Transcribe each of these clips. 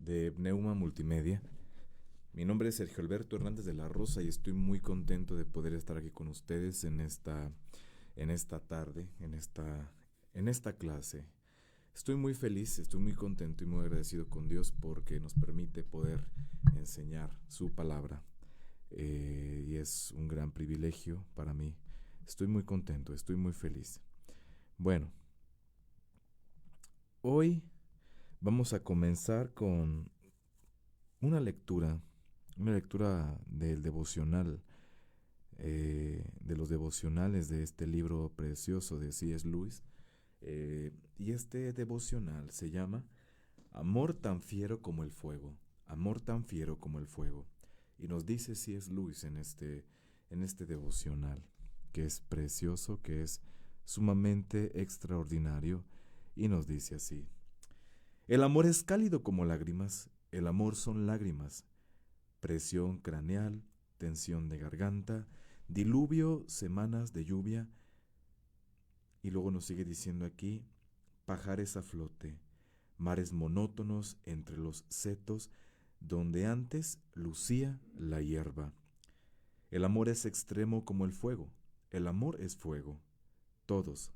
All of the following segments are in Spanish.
de Pneuma Multimedia. Mi nombre es Sergio Alberto Hernández de la Rosa y estoy muy contento de poder estar aquí con ustedes en esta tarde, en esta clase. Estoy muy feliz, estoy muy contento y muy agradecido con Dios porque nos permite poder enseñar su palabra. Y es un gran privilegio para mí. Estoy muy contento, estoy muy feliz. Bueno, hoy vamos a comenzar con una lectura, una lectura del devocional, de los devocionales de este libro precioso de C.S. Lewis. Y este devocional se llama Amor tan fiero como el fuego, amor tan fiero como el fuego. Y nos dice C.S. Lewis en este devocional, que es precioso, que es sumamente extraordinario, y nos dice así. El amor es cálido como lágrimas, el amor son lágrimas, presión craneal, tensión de garganta, diluvio, semanas de lluvia, y luego nos sigue diciendo aquí, pajares a flote, mares monótonos entre los setos, donde antes lucía la hierba. El amor es extremo como el fuego, el amor es fuego, todos,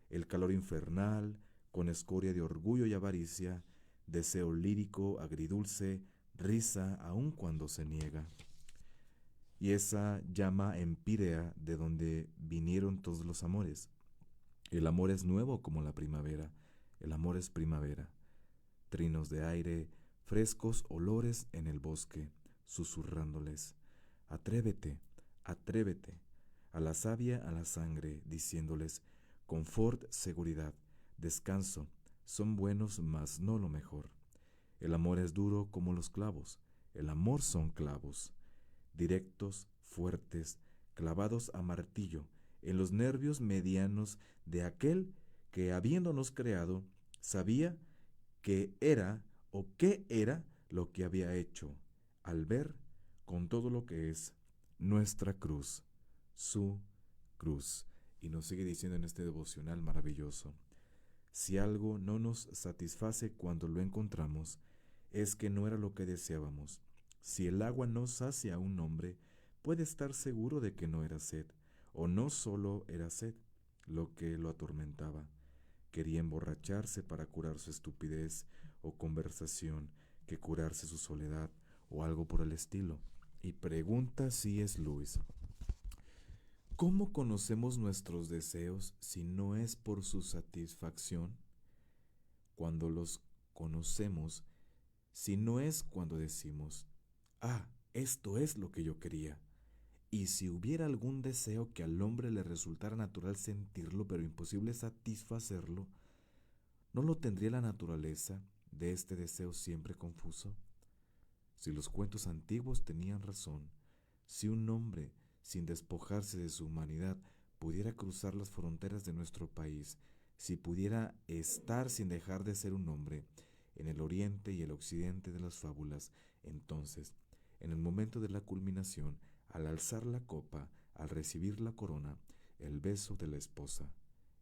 el calor infernal, con escoria de orgullo y avaricia, deseo lírico, agridulce, risa aun cuando se niega. Y esa llama empírea de donde vinieron todos los amores. El amor es nuevo como la primavera, el amor es primavera. Trinos de aire, frescos olores en el bosque, susurrándoles. Atrévete, atrévete. A la savia, a la sangre, diciéndoles, confort, seguridad, descanso, son buenos, mas no lo mejor. El amor es duro como los clavos, el amor son clavos, directos, fuertes, clavados a martillo, en los nervios medianos de aquel que, habiéndonos creado, sabía que era o qué era lo que había hecho, al ver con todo lo que es nuestra cruz, su cruz. Y nos sigue diciendo en este devocional maravilloso, si algo no nos satisface cuando lo encontramos, es que no era lo que deseábamos. Si el agua no sacia a un hombre, puede estar seguro de que no era sed, o no solo era sed lo que lo atormentaba. Quería emborracharse para curar su estupidez o conversación, que curarse su soledad o algo por el estilo. Y pregunta si es Luis, ¿cómo conocemos nuestros deseos si no es por su satisfacción? Cuando los conocemos, si no es cuando decimos, ah, esto es lo que yo quería. Y si hubiera algún deseo que al hombre le resultara natural sentirlo, pero imposible satisfacerlo, ¿no lo tendría la naturaleza de este deseo siempre confuso? Si los cuentos antiguos tenían razón, si un hombre, sin despojarse de su humanidad, pudiera cruzar las fronteras de nuestro país, si pudiera estar sin dejar de ser un hombre en el oriente y el occidente de las fábulas, entonces, en el momento de la culminación, al alzar la copa, al recibir la corona, el beso de la esposa,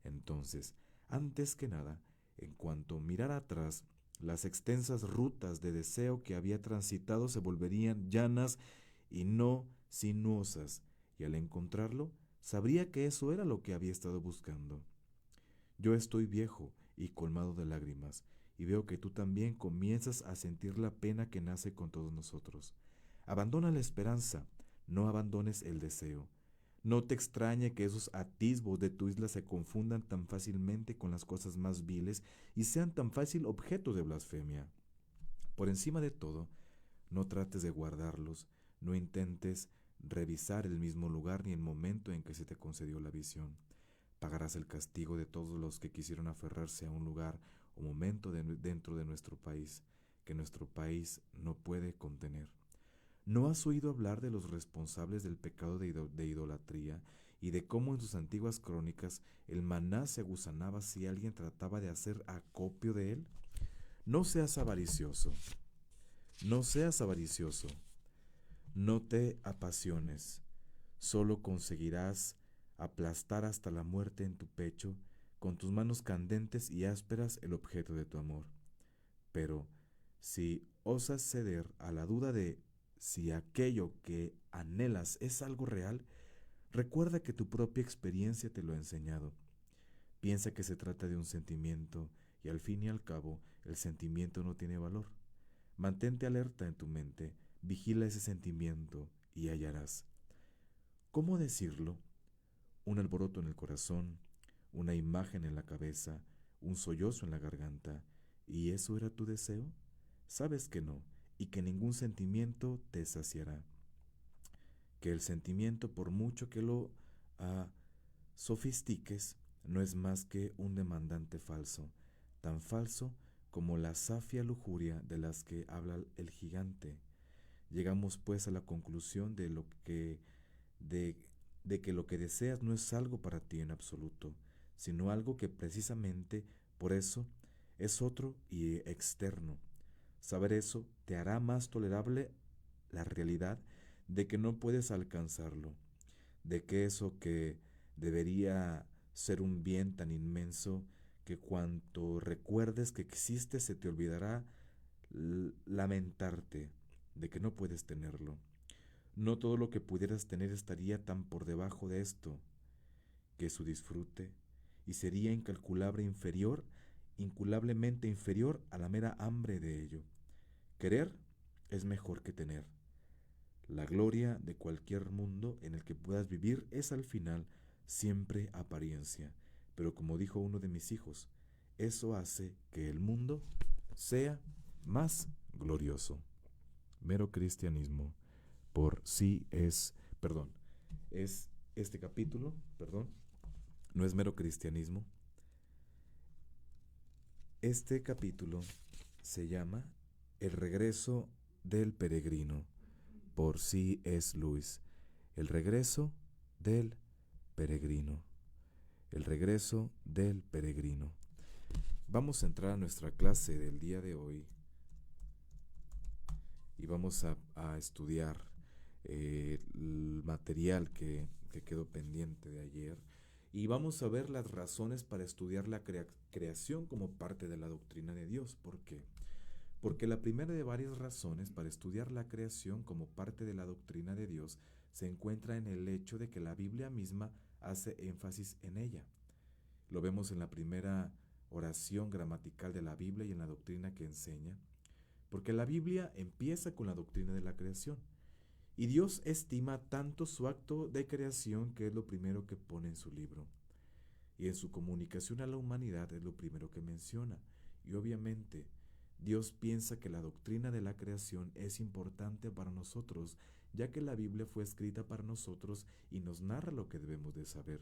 entonces, antes que nada, en cuanto mirara atrás, las extensas rutas de deseo que había transitado se volverían llanas y no sinuosas, y al encontrarlo, sabría que eso era lo que había estado buscando. Yo estoy viejo y colmado de lágrimas, y veo que tú también comienzas a sentir la pena que nace con todos nosotros. Abandona la esperanza, no abandones el deseo. No te extrañe que esos atisbos de tu isla se confundan tan fácilmente con las cosas más viles y sean tan fácil objeto de blasfemia. Por encima de todo, no trates de guardarlos, no intentes revisar el mismo lugar ni el momento en que se te concedió la visión. Pagarás el castigo de todos los que quisieron aferrarse a un lugar o momento dentro de nuestro país, que nuestro país no puede contener. ¿No has oído hablar de los responsables del pecado de idolatría y de cómo en sus antiguas crónicas el maná se agusanaba si alguien trataba de hacer acopio de él? No seas avaricioso, no seas avaricioso, no te apasiones, solo conseguirás aplastar hasta la muerte en tu pecho con tus manos candentes y ásperas el objeto de tu amor. Pero si osas ceder a la duda de si aquello que anhelas es algo real, recuerda que tu propia experiencia te lo ha enseñado. Piensa que se trata de un sentimiento y al fin y al cabo el sentimiento no tiene valor. Mantente alerta en tu mente, vigila ese sentimiento y hallarás. ¿Cómo decirlo? Un alboroto en el corazón, una imagen en la cabeza, un sollozo en la garganta. ¿Y eso era tu deseo? Sabes que no, y que ningún sentimiento te saciará. Que el sentimiento, por mucho que lo sofistiques, no es más que un demandante falso, tan falso como la zafia lujuria de las que habla el gigante. Llegamos pues a la conclusión de, de que lo que deseas no es algo para ti en absoluto, sino algo que precisamente por eso es otro y externo. Saber eso te hará más tolerable la realidad de que no puedes alcanzarlo, de que eso que debería ser un bien tan inmenso que cuanto recuerdes que existe se te olvidará lamentarte de que no puedes tenerlo. No todo lo que pudieras tener estaría tan por debajo de esto, que su disfrute, y sería incalculablemente inferior a la mera hambre de ello. Querer es mejor que tener. La gloria de cualquier mundo en el que puedas vivir es al final siempre apariencia, pero como dijo uno de mis hijos, eso hace que el mundo sea más glorioso. Mero cristianismo, por sí es, perdón, es este capítulo, perdón, no es mero cristianismo. Este capítulo se llama El regreso del peregrino, por C.S. Lewis. El regreso del peregrino. El regreso del peregrino. Vamos a entrar a nuestra clase del día de hoy y vamos a estudiar el material que quedó pendiente de ayer y vamos a ver las razones para estudiar la creación como parte de la doctrina de Dios. ¿Por qué? Porque la primera de varias razones para estudiar la creación como parte de la doctrina de Dios se encuentra en el hecho de que la Biblia misma hace énfasis en ella. Lo vemos en la primera oración gramatical de la Biblia y en la doctrina que enseña, porque la Biblia empieza con la doctrina de la creación. Y Dios estima tanto su acto de creación que es lo primero que pone en su libro. Y en su comunicación a la humanidad es lo primero que menciona. Y obviamente, Dios piensa que la doctrina de la creación es importante para nosotros, ya que la Biblia fue escrita para nosotros y nos narra lo que debemos de saber.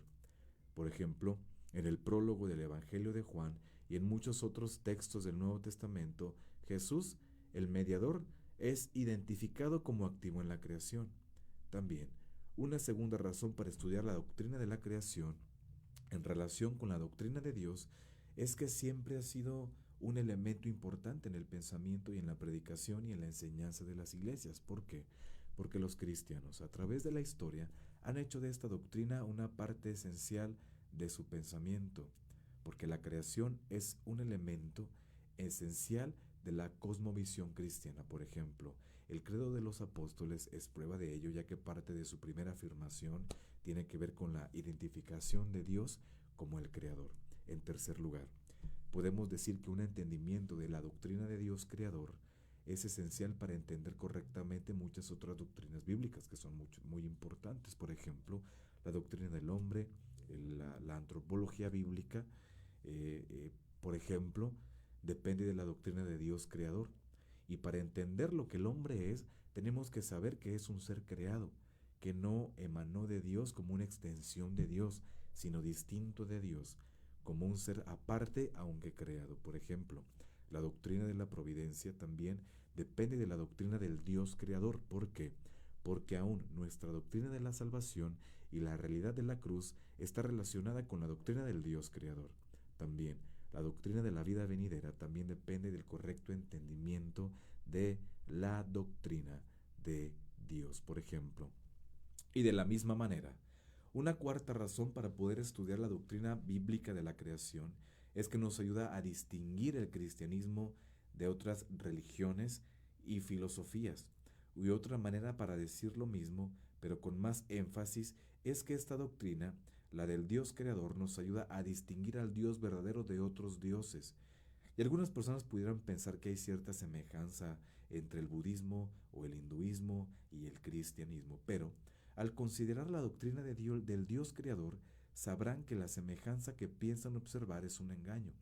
Por ejemplo, en el prólogo del Evangelio de Juan y en muchos otros textos del Nuevo Testamento, Jesús, el mediador, es identificado como activo en la creación. También, una segunda razón para estudiar la doctrina de la creación en relación con la doctrina de Dios es que siempre ha sido un elemento importante en el pensamiento y en la predicación y en la enseñanza de las iglesias. ¿Por qué? Porque los cristianos, a través de la historia, han hecho de esta doctrina una parte esencial de su pensamiento, porque la creación es un elemento esencial de la cosmovisión cristiana. Por ejemplo, el credo de los apóstoles es prueba de ello, ya que parte de su primera afirmación tiene que ver con la identificación de Dios como el creador. En tercer lugar, podemos decir que un entendimiento de la doctrina de Dios creador es esencial para entender correctamente muchas otras doctrinas bíblicas que son muy importantes. Por ejemplo, la doctrina del hombre, la antropología bíblica, por ejemplo, depende de la doctrina de Dios creador. Y para entender lo que el hombre es, tenemos que saber que es un ser creado, que no emanó de Dios como una extensión de Dios, sino distinto de Dios, como un ser aparte aunque creado. Por ejemplo, la doctrina de la providencia también depende de la doctrina del Dios creador. ¿Por qué? Porque aún nuestra doctrina de la salvación y la realidad de la cruz está relacionada con la doctrina del Dios creador. También la doctrina de la vida venidera también depende del correcto entendimiento de la doctrina de Dios, por ejemplo. Y de la misma manera, una cuarta razón para poder estudiar la doctrina bíblica de la creación es que nos ayuda a distinguir el cristianismo de otras religiones y filosofías. Y otra manera para decir lo mismo, pero con más énfasis, es que esta doctrina, la del Dios creador, nos ayuda a distinguir al Dios verdadero de otros dioses. Y algunas personas pudieran pensar que hay cierta semejanza entre el budismo o el hinduismo y el cristianismo, pero al considerar la doctrina del Dios creador, sabrán que la semejanza que piensan observar es un engaño.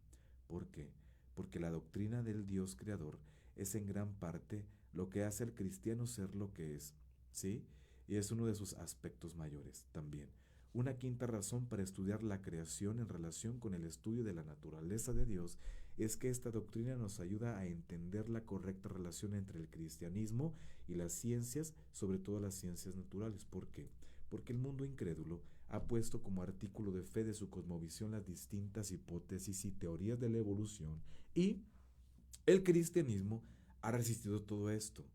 ¿Por qué? Porque la doctrina del Dios creador es en gran parte lo que hace al cristiano ser lo que es, ¿sí? Y es uno de sus aspectos mayores también. Una quinta razón para estudiar la creación en relación con el estudio de la naturaleza de Dios es que esta doctrina nos ayuda a entender la correcta relación entre el cristianismo y las ciencias, sobre todo las ciencias naturales. ¿Por qué? Porque el mundo incrédulo ha puesto como artículo de fe de su cosmovisión las distintas hipótesis y teorías de la evolución, y el cristianismo ha resistido todo esto,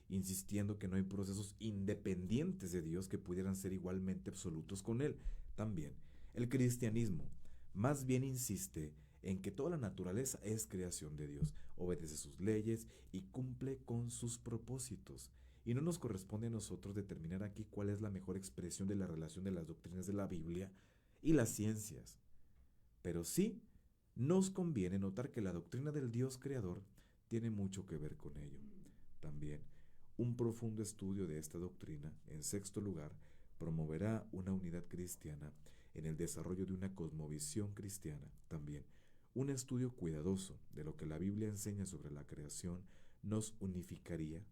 insistiendo que no hay procesos independientes de Dios que pudieran ser igualmente absolutos con Él. También, el cristianismo más bien insiste en que toda la naturaleza es creación de Dios, obedece sus leyes y cumple con sus propósitos. Y no nos corresponde a nosotros determinar aquí cuál es la mejor expresión de la relación de las doctrinas de la Biblia y las ciencias. Pero sí nos conviene notar que la doctrina del Dios creador tiene mucho que ver con ello. También, un profundo estudio de esta doctrina, en sexto lugar, promoverá una unidad cristiana en el desarrollo de una cosmovisión cristiana. También, un estudio cuidadoso de lo que la Biblia enseña sobre la creación nos unificaría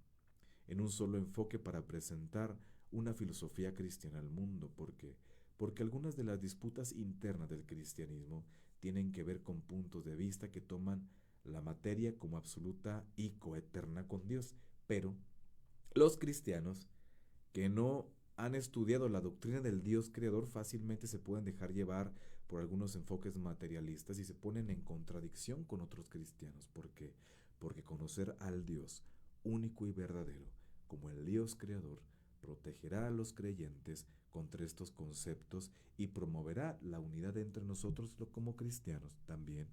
en un solo enfoque para presentar una filosofía cristiana al mundo. ¿Por qué? Porque algunas de las disputas internas del cristianismo tienen que ver con puntos de vista que toman la materia como absoluta y coeterna con Dios. Pero los cristianos que no han estudiado la doctrina del Dios creador fácilmente se pueden dejar llevar por algunos enfoques materialistas y se ponen en contradicción con otros cristianos. ¿Por qué? Porque conocer al Dios único y verdadero como el Dios creador protegerá a los creyentes contra estos conceptos y promoverá la unidad entre nosotros como cristianos. También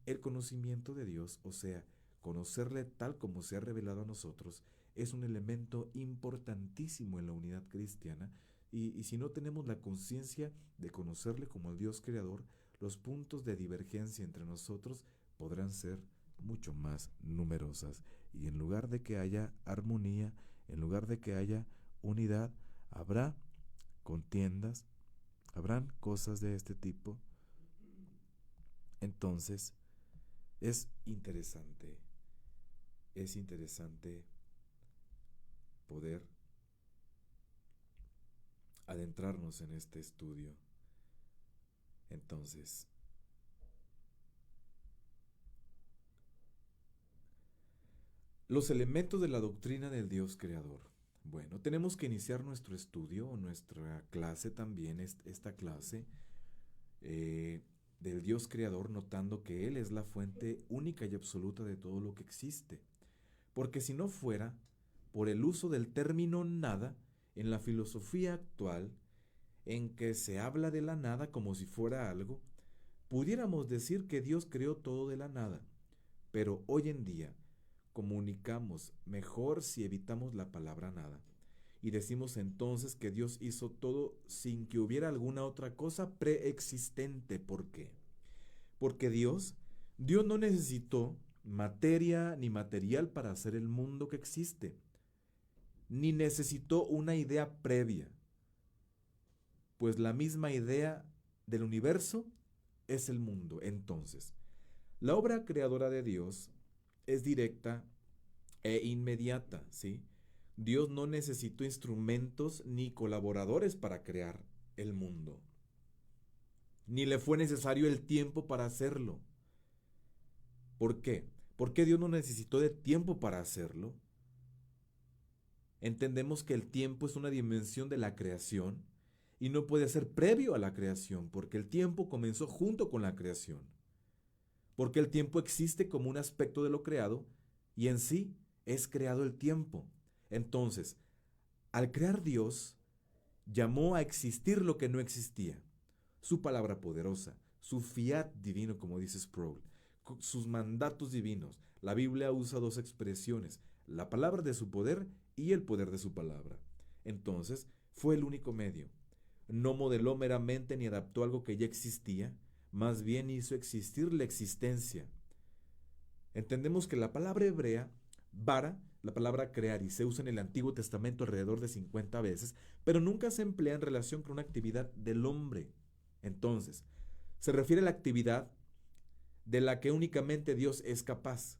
el conocimiento de Dios, o sea, conocerle tal como se ha revelado a nosotros, es un elemento importantísimo en la unidad cristiana, y si no tenemos la conciencia de conocerle como el Dios creador, los puntos de divergencia entre nosotros podrán ser mucho más numerosas, y en lugar de que haya armonía, en lugar de que haya unidad, habrá contiendas, habrán cosas de este tipo. Entonces, es interesante, es interesante poder adentrarnos en este estudio. Entonces, los elementos de la doctrina del Dios creador. Bueno, tenemos que iniciar nuestro estudio o nuestra clase también, esta clase del Dios creador, notando que Él es la fuente única y absoluta de todo lo que existe. Porque si no fuera por el uso del término nada, en la filosofía actual, en que se habla de la nada como si fuera algo, pudiéramos decir que Dios creó todo de la nada. Pero hoy en día comunicamos mejor si evitamos la palabra nada y decimos entonces que Dios hizo todo sin que hubiera alguna otra cosa preexistente. ¿Por qué? Porque Dios no necesitó materia ni material para hacer el mundo que existe, ni necesitó una idea previa, pues la misma idea del universo es el mundo. Entonces, la obra creadora de Dios es directa e inmediata, ¿sí? Dios no necesitó instrumentos ni colaboradores para crear el mundo, ni le fue necesario el tiempo para hacerlo. ¿Por qué? ¿Por qué Dios no necesitó de tiempo para hacerlo? Entendemos que el tiempo es una dimensión de la creación y no puede ser previo a la creación, porque el tiempo comenzó junto con la creación. Porque el tiempo existe como un aspecto de lo creado y en sí es creado el tiempo. Entonces, al crear Dios, llamó a existir lo que no existía. Su palabra poderosa, su fiat divino, como dice Sproul, sus mandatos divinos. La Biblia usa dos expresiones, la palabra de su poder y el poder de su palabra. Entonces, fue el único medio. No modeló meramente ni adaptó algo que ya existía, más bien hizo existir la existencia. Entendemos que la palabra hebrea, bara, la palabra crear, y se usa en el Antiguo Testamento alrededor de 50 veces, pero nunca se emplea en relación con una actividad del hombre. Entonces, se refiere a la actividad de la que únicamente Dios es capaz.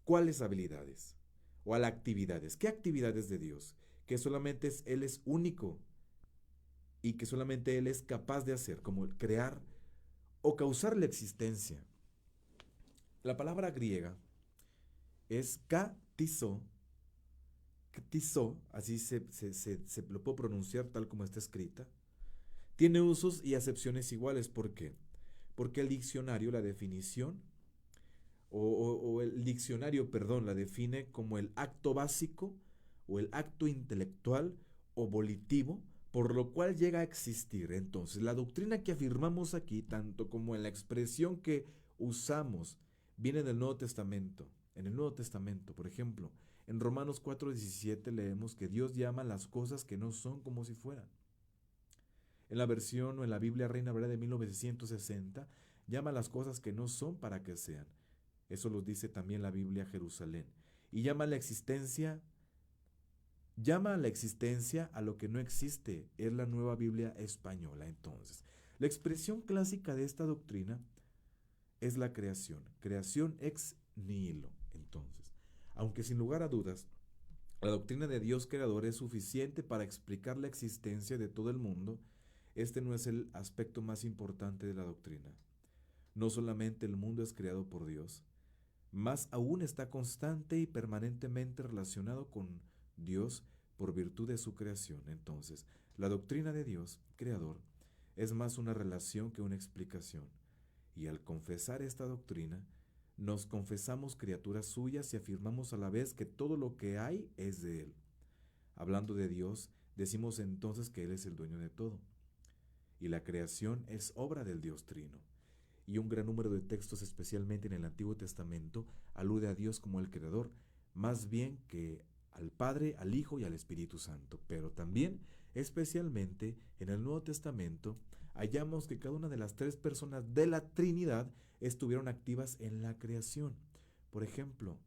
¿Cuáles habilidades? O a las actividades. ¿Qué actividades de Dios? Que solamente Él es único y que solamente Él es capaz de hacer, como crear o causar la existencia. La palabra griega es katizo, así se lo puedo pronunciar tal como está escrita. Tiene usos y acepciones iguales. ¿Por qué? Porque el diccionario, la definición, o el diccionario, perdón, la define como el acto básico o el acto intelectual o volitivo, por lo cual llega a existir. Entonces, la doctrina que afirmamos aquí, tanto como en la expresión que usamos, viene del Nuevo Testamento. En el Nuevo Testamento, por ejemplo, en Romanos 4:17 leemos que Dios llama las cosas que no son como si fueran. En la versión o en la Biblia Reina Valera de 1960, llama las cosas que no son para que sean. Eso lo dice también la Biblia Jerusalén. Y llama a la existencia a lo que no existe. Es la Nueva Biblia Española. Entonces, la expresión clásica de esta doctrina es la creación ex nihilo. Entonces, aunque sin lugar a dudas, la doctrina de Dios creador es suficiente para explicar la existencia de todo el mundo, este no es el aspecto más importante de la doctrina. No solamente el mundo es creado por Dios, más aún está constante y permanentemente relacionado con Dios por virtud de su creación. Entonces, la doctrina de Dios, creador, es más una relación que una explicación. Y al confesar esta doctrina, nos confesamos criaturas suyas y afirmamos a la vez que todo lo que hay es de Él. Hablando de Dios, decimos entonces que Él es el dueño de todo. Y la creación es obra del Dios Trino. Y un gran número de textos, especialmente en el Antiguo Testamento, alude a Dios como el Creador, más bien que al Padre, al Hijo y al Espíritu Santo. Pero también, especialmente en el Nuevo Testamento, hallamos que cada una de las tres personas de la Trinidad estuvieron activas en la creación. Por ejemplo,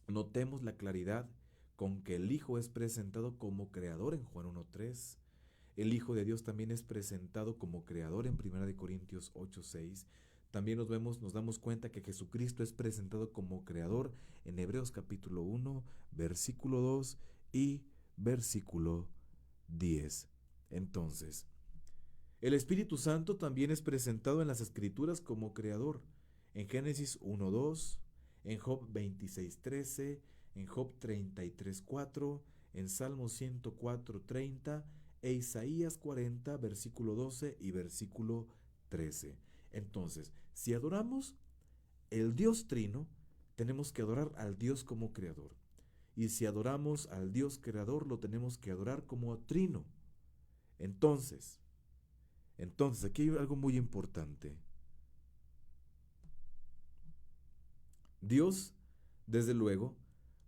notemos la claridad con que el Hijo es presentado como creador en Juan 1:3. El Hijo de Dios también es presentado como creador en 1 Corintios 8:6. También nos damos cuenta que Jesucristo es presentado como creador en Hebreos capítulo 1, versículo 2 y versículo 10. Entonces, el Espíritu Santo también es presentado en las Escrituras como creador, en Génesis 1:2, en Job 26:13, en Job 33:4, en Salmo 104:30 e Isaías 40, versículo 12 y versículo 13. Entonces, si adoramos el Dios Trino, tenemos que adorar al Dios como creador. Y si adoramos al Dios creador, lo tenemos que adorar como Trino. Entonces, aquí hay algo muy importante. Dios, desde luego,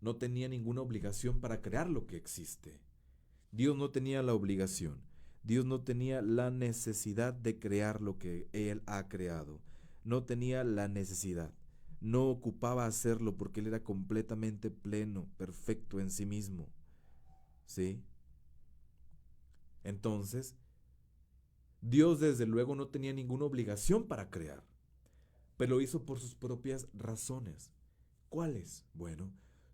no tenía ninguna obligación para crear lo que existe. Dios no tenía la obligación. Dios no tenía la necesidad de crear lo que Él ha creado. No tenía la necesidad. No ocupaba hacerlo porque Él era completamente pleno, perfecto en sí mismo. ¿Sí? Entonces, Dios desde luego no tenía ninguna obligación para crear, pero lo hizo por sus propias razones. ¿Cuáles? Bueno,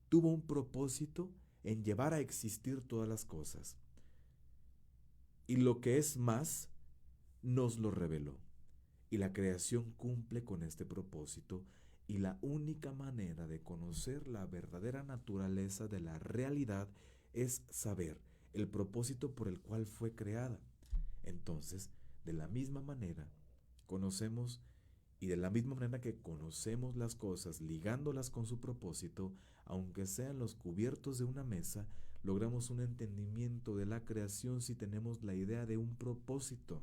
tuvo un propósito en llevar a existir todas las cosas. Y lo que es más, nos lo reveló. Y la creación cumple con este propósito, y la única manera de conocer la verdadera naturaleza de la realidad es saber el propósito por el cual fue creada. Entonces, de la misma manera, conocemos y de la misma manera que conocemos las cosas ligándolas con su propósito, aunque sean los cubiertos de una mesa, logramos un entendimiento de la creación si tenemos la idea de un propósito.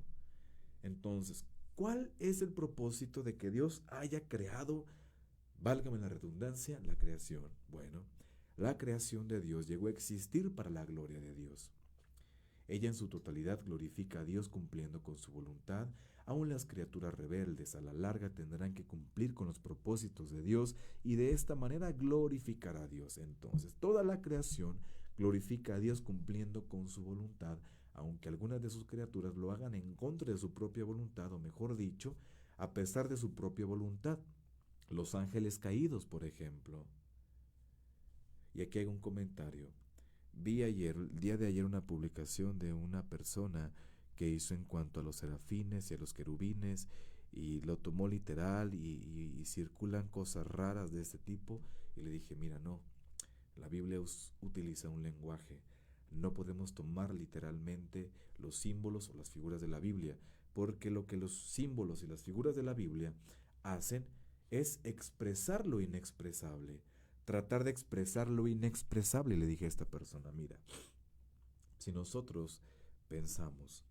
Entonces, ¿cuál es el propósito de que Dios haya creado, válgame la redundancia, la creación? Bueno, La creación de Dios llegó a existir para la gloria de Dios. Ella en su totalidad glorifica a Dios cumpliendo con su voluntad. Aún las criaturas rebeldes a la larga tendrán que cumplir con los propósitos de Dios y de esta manera glorificar a Dios. Entonces, toda la creación glorifica a Dios cumpliendo con su voluntad, aunque algunas de sus criaturas lo hagan en contra de su propia voluntad, o mejor dicho, a pesar de su propia voluntad. Los ángeles caídos, por ejemplo. Y aquí hay un comentario. Vi ayer, el día de ayer, una publicación de una persona que hizo en cuanto a los serafines y a los querubines y lo tomó literal y circulan cosas raras de este tipo y le dije, mira, no, la Biblia utiliza un lenguaje, no podemos tomar literalmente los símbolos o las figuras de la Biblia, porque lo que los símbolos y las figuras de la Biblia hacen es expresar lo inexpresable, tratar de expresar lo inexpresable. Le dije a esta persona, mira, si nosotros pensamos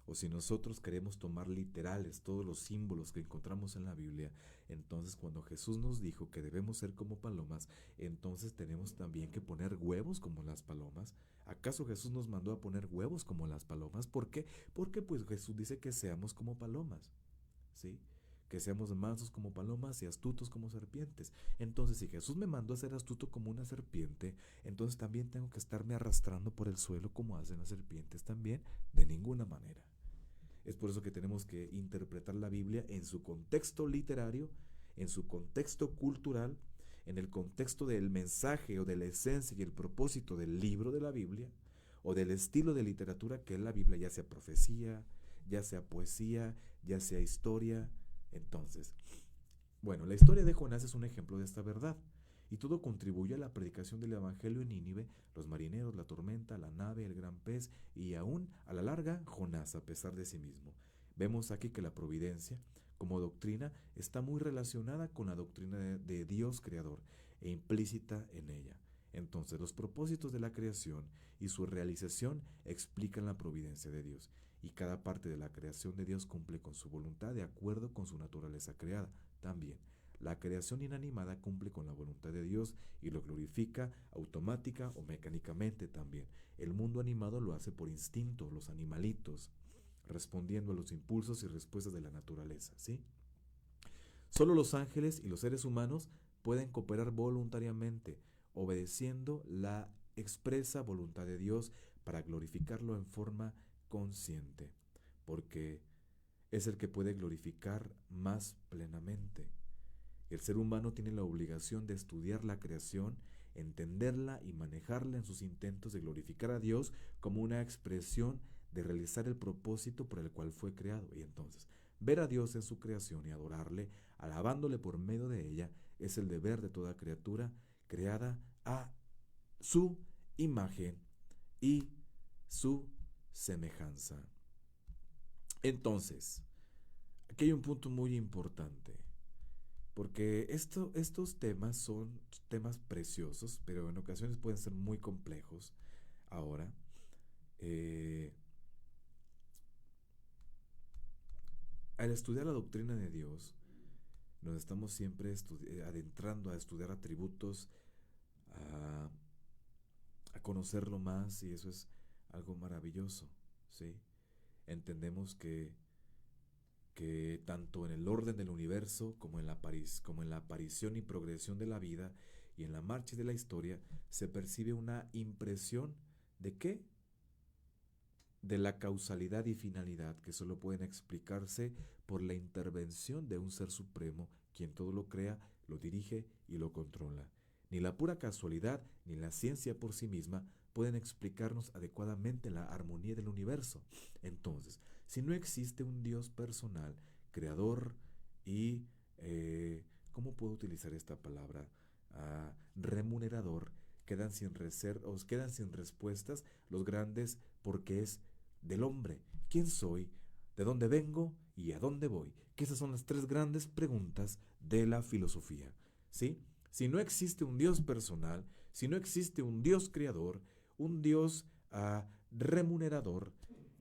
o si nosotros queremos tomar literales todos los símbolos que encontramos en la Biblia, entonces cuando Jesús nos dijo que debemos ser como palomas, entonces tenemos también que poner huevos como las palomas. ¿Acaso Jesús nos mandó a poner huevos como las palomas? ¿Por qué? Porque pues Jesús dice que seamos como palomas, ¿sí? Que seamos mansos como palomas y astutos como serpientes. Entonces, si Jesús me mandó a ser astuto como una serpiente, entonces también tengo que estarme arrastrando por el suelo como hacen las serpientes también, de ninguna manera. Es por eso que tenemos que interpretar la Biblia en su contexto literario, en su contexto cultural, en el contexto del mensaje o de la esencia y el propósito del libro de la Biblia, o del estilo de literatura que es la Biblia, ya sea profecía, ya sea poesía, ya sea historia. Entonces, bueno, la historia de Jonás es un ejemplo de esta verdad. Y todo contribuye a la predicación del Evangelio en Nínive, los marineros, la tormenta, la nave, el gran pez y aún, a la larga, Jonás, a pesar de sí mismo. Vemos aquí que la providencia, como doctrina, está muy relacionada con la doctrina de Dios creador e implícita en ella. Entonces, los propósitos de la creación y su realización explican la providencia de Dios, y cada parte de la creación de Dios cumple con su voluntad de acuerdo con su naturaleza creada también. La creación inanimada cumple con la voluntad de Dios y lo glorifica automática o mecánicamente también. El mundo animado lo hace por instinto, los animalitos, respondiendo a los impulsos y respuestas de la naturaleza, ¿sí? Solo los ángeles y los seres humanos pueden cooperar voluntariamente, obedeciendo la expresa voluntad de Dios para glorificarlo en forma consciente, porque es el que puede glorificar más plenamente. El ser humano tiene la obligación de estudiar la creación, entenderla y manejarla en sus intentos de glorificar a Dios como una expresión de realizar el propósito por el cual fue creado. Y entonces, ver a Dios en su creación y adorarle, alabándole por medio de ella, es el deber de toda criatura creada a su imagen y su semejanza. Entonces, aquí hay un punto muy importante. Porque estos temas son temas preciosos, pero en ocasiones pueden ser muy complejos. Ahora, eh, al estudiar la doctrina de Dios, nos estamos siempre adentrando a estudiar atributos, a, a conocerlo más, y eso es algo maravilloso, ¿sí? Entendemos que tanto en el orden del universo como en la aparición y progresión de la vida y en la marcha de la historia se percibe una impresión de qué, de la causalidad y finalidad que solo pueden explicarse por la intervención de un ser supremo, quien todo lo crea, lo dirige y lo controla. Ni la pura casualidad ni la ciencia por sí misma pueden explicarnos adecuadamente la armonía del universo. Entonces, si no existe un Dios personal, creador y, ¿cómo puedo utilizar esta palabra? Remunerador, quedan sin respuestas los grandes porque es del hombre. ¿Quién soy? ¿De dónde vengo? ¿Y a dónde voy? Que esas son las tres grandes preguntas de la filosofía, ¿sí? Si no existe un Dios personal, si no existe un Dios creador, un Dios remunerador,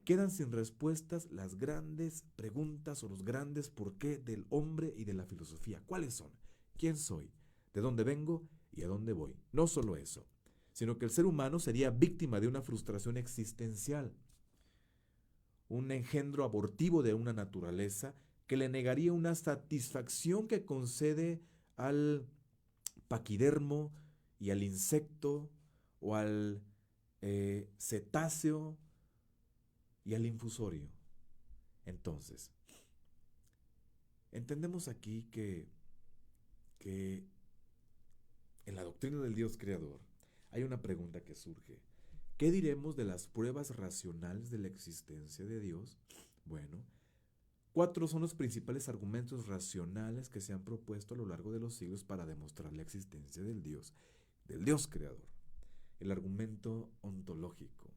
quedan sin respuestas las grandes preguntas o los grandes por qué del hombre y de la filosofía. ¿Cuáles son? ¿Quién soy? ¿De dónde vengo? ¿Y a dónde voy? No solo eso. sino que el ser humano sería víctima de una frustración existencial, un engendro abortivo de una naturaleza que le negaría una satisfacción que concede al paquidermo y al insecto o al cetáceo y al infusorio. Entonces, entendemos aquí que en la doctrina del Dios creador hay una pregunta que surge. ¿Qué diremos de las pruebas racionales de la existencia de Dios? Bueno, 4 son los principales argumentos racionales que se han propuesto a lo largo de los siglos para demostrar la existencia del Dios creador. El argumento ontológico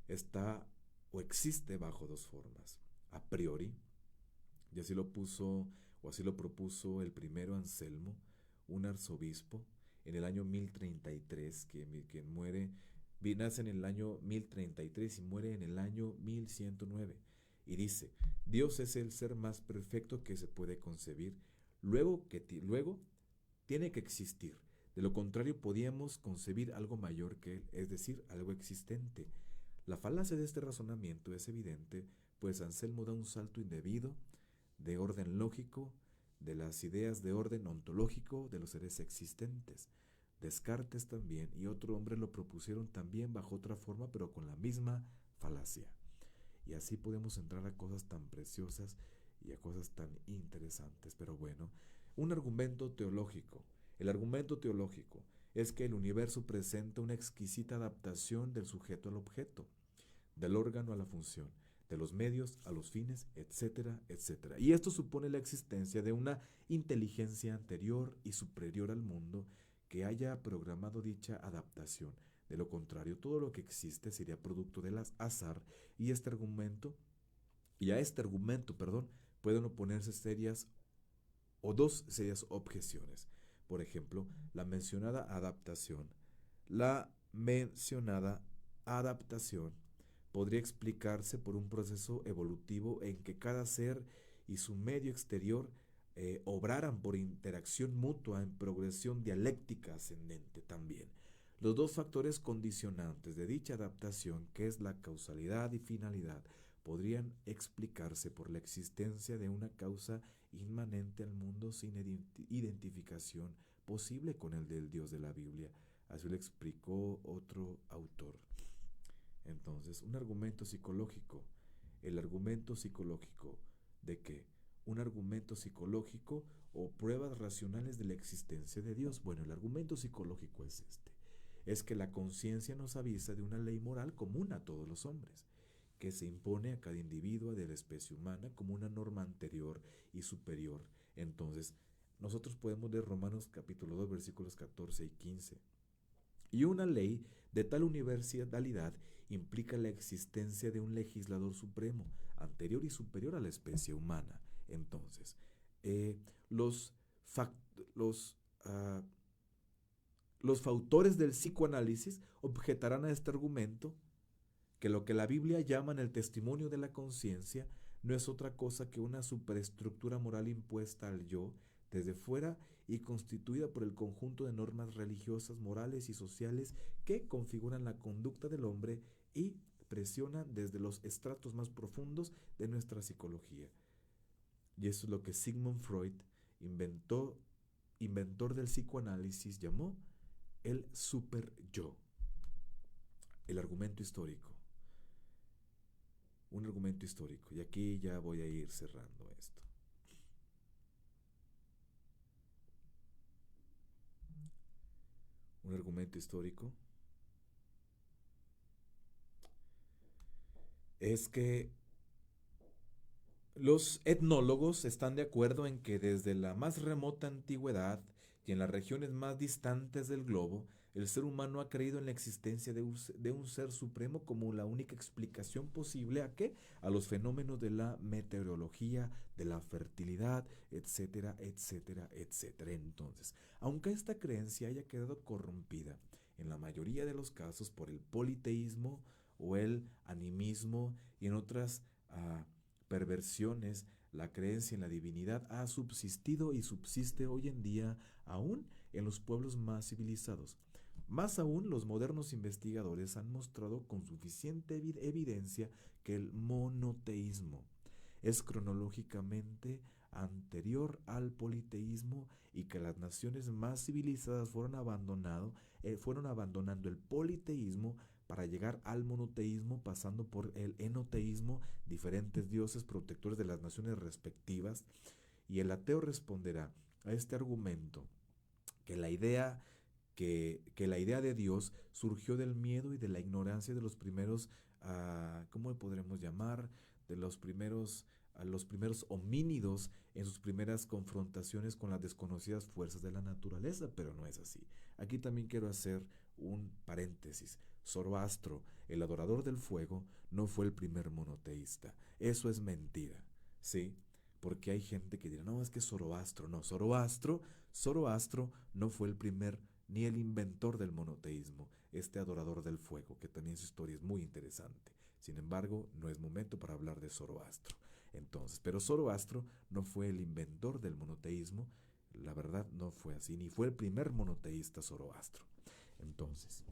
está o existe bajo 2 formas. A priori, y así lo puso o así lo propuso el primero Anselmo, un arzobispo, en el año 1033, quien muere, nace en el año 1033 y muere en el año 1109. Y dice, Dios es el ser más perfecto que se puede concebir, luego tiene que existir. De lo contrario, podíamos concebir algo mayor que él, es decir, algo existente. La falacia de este razonamiento es evidente, pues Anselmo da un salto indebido de orden lógico de las ideas de orden ontológico de los seres existentes. Descartes también y otro hombre lo propusieron también bajo otra forma, pero con la misma falacia. Y así podemos entrar a cosas tan preciosas y a cosas tan interesantes. Pero bueno, un argumento teológico. El argumento teológico es que el universo presenta una exquisita adaptación del sujeto al objeto, del órgano a la función, de los medios a los fines, etcétera, etcétera. Y esto supone la existencia de una inteligencia anterior y superior al mundo que haya programado dicha adaptación. De lo contrario, todo lo que existe sería producto del azar y a este argumento, pueden oponerse serias o 2 serias objeciones. Por ejemplo, La mencionada adaptación podría explicarse por un proceso evolutivo en que cada ser y su medio exterior obraran por interacción mutua en progresión dialéctica ascendente también. Los 2 factores condicionantes de dicha adaptación, que es la causalidad y finalidad, podrían explicarse por la existencia de una causa inmanente al mundo sin identificación posible con el del Dios de la Biblia. Así lo explicó otro autor. Entonces, un argumento psicológico. El argumento psicológico ¿de qué? Un argumento psicológico o pruebas racionales de la existencia de Dios. Bueno, el argumento psicológico es este. Es que la conciencia nos avisa de una ley moral común a todos los hombres, que se impone a cada individuo de la especie humana como una norma anterior y superior. Entonces, nosotros podemos leer Romanos capítulo 2, versículos 14 y 15. Y una ley de tal universalidad implica la existencia de un legislador supremo, anterior y superior a la especie humana. Entonces, los, fact los, uh, los fautores del psicoanálisis objetarán a este argumento que lo que la Biblia llama el testimonio de la conciencia no es otra cosa que una superestructura moral impuesta al yo desde fuera y constituida por el conjunto de normas religiosas, morales y sociales que configuran la conducta del hombre y presionan desde los estratos más profundos de nuestra psicología. Y eso es lo que Sigmund Freud, inventor del psicoanálisis, llamó el superyo. El argumento histórico. Un argumento histórico. Y aquí ya voy a ir cerrando esto. Un argumento histórico es que los etnólogos están de acuerdo en que desde la más remota antigüedad y en las regiones más distantes del globo, el ser humano ha creído en la existencia de un ser supremo como la única explicación posible ¿a qué? A los fenómenos de la meteorología, de la fertilidad, etcétera, etcétera, etcétera. Entonces, aunque esta creencia haya quedado corrompida en la mayoría de los casos por el politeísmo o el animismo y en otras perversiones, la creencia en la divinidad ha subsistido y subsiste hoy en día aún en los pueblos más civilizados. Más aún, los modernos investigadores han mostrado con suficiente evidencia que el monoteísmo es cronológicamente anterior al politeísmo y que las naciones más civilizadas fueron abandonando el politeísmo para llegar al monoteísmo, pasando por el enoteísmo, diferentes dioses protectores de las naciones respectivas. Y el ateo responderá a este argumento que la idea de Dios surgió del miedo y de la ignorancia de los primeros, ¿cómo podremos llamar? De los primeros homínidos en sus primeras confrontaciones con las desconocidas fuerzas de la naturaleza, pero no es así. Aquí también quiero hacer un paréntesis. Zoroastro, el adorador del fuego, no fue el primer monoteísta. Eso es mentira, ¿sí? Porque hay gente que dirá, no, es que Zoroastro, no, Zoroastro no fue el primer ni el inventor del monoteísmo, este adorador del fuego, que también su historia es muy interesante. Sin embargo, no es momento para hablar de Zoroastro. Entonces, pero Zoroastro no fue el inventor del monoteísmo, la verdad no fue así, ni fue el primer monoteísta Zoroastro. Entonces,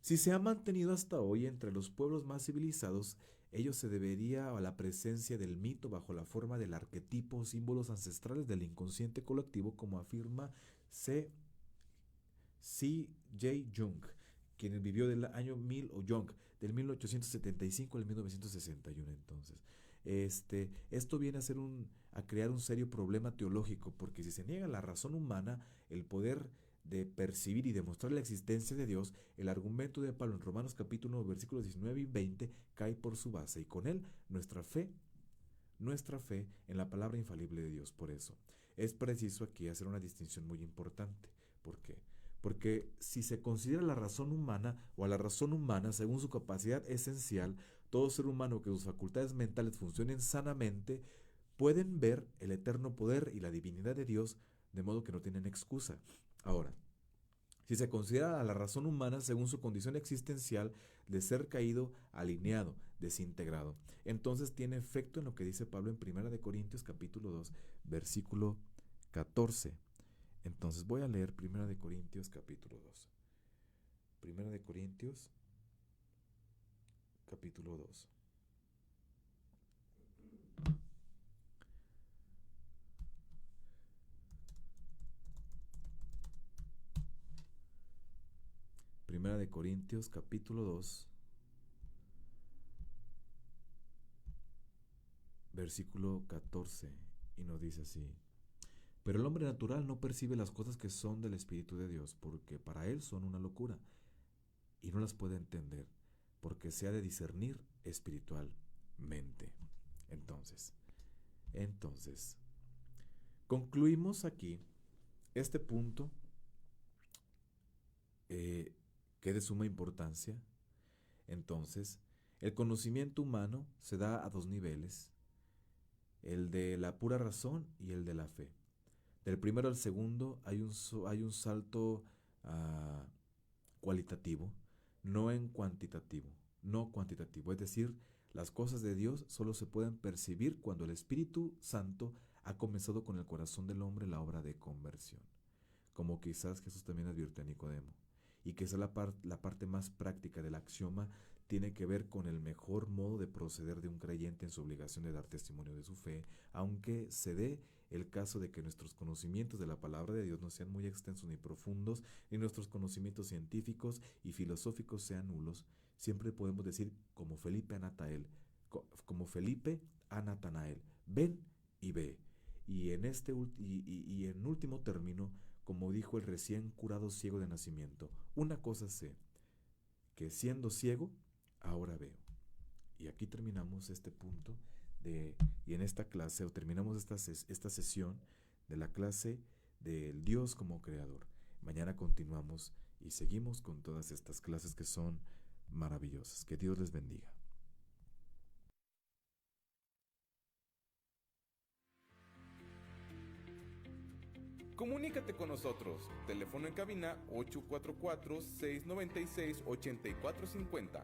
si se ha mantenido hasta hoy entre los pueblos más civilizados, ello se debería a la presencia del mito bajo la forma del arquetipo o símbolos ancestrales del inconsciente colectivo, como afirma C.J. Jung, quien vivió del año del 1875 al 1961. Entonces, esto viene a crear un serio problema teológico, porque si se niega la razón humana, el poder de percibir y demostrar la existencia de Dios, el argumento de Pablo en Romanos capítulo 1, versículos 19 y 20 cae por su base, y con él nuestra fe en la palabra infalible de Dios. Por eso es preciso aquí hacer una distinción muy importante. ¿Por qué? Porque si se considera la razón humana o a la razón humana según su capacidad esencial, todo ser humano que sus facultades mentales funcionen sanamente pueden ver el eterno poder y la divinidad de Dios, de modo que no tienen excusa. Ahora, si se considera a la razón humana según su condición existencial de ser caído, alineado, desintegrado, entonces tiene efecto en lo que dice Pablo en 1 Corintios capítulo 2, versículo 14. Entonces voy a leer 1 Corintios capítulo 2. 1 Corintios capítulo 2. Primera de Corintios capítulo 2, versículo 14, y nos dice así: pero el hombre natural no percibe las cosas que son del Espíritu de Dios, porque para él son una locura, y no las puede entender, porque se ha de discernir espiritualmente. Entonces, concluimos aquí este punto que es de suma importancia. Entonces, el conocimiento humano se da a dos niveles: el de la pura razón y el de la fe. Del primero al segundo hay un salto uh, cualitativo, no cuantitativo. Es decir, las cosas de Dios solo se pueden percibir cuando el Espíritu Santo ha comenzado con el corazón del hombre la obra de conversión, como quizás Jesús también advierte a Nicodemo. Y que esa es la parte más práctica del axioma, tiene que ver con el mejor modo de proceder de un creyente en su obligación de dar testimonio de su fe, aunque se dé el caso de que nuestros conocimientos de la palabra de Dios no sean muy extensos ni profundos, ni nuestros conocimientos científicos y filosóficos sean nulos. Siempre podemos decir como Felipe a Natanael, ven y ve. Y en último término, como dijo el recién curado ciego de nacimiento, una cosa sé, que siendo ciego, ahora veo. Y aquí terminamos este punto y en esta clase, o terminamos esta sesión de la clase del Dios como creador. Mañana continuamos y seguimos con todas estas clases que son maravillosas. Que Dios les bendiga. Comunícate con nosotros. Teléfono en cabina 844-696-8450.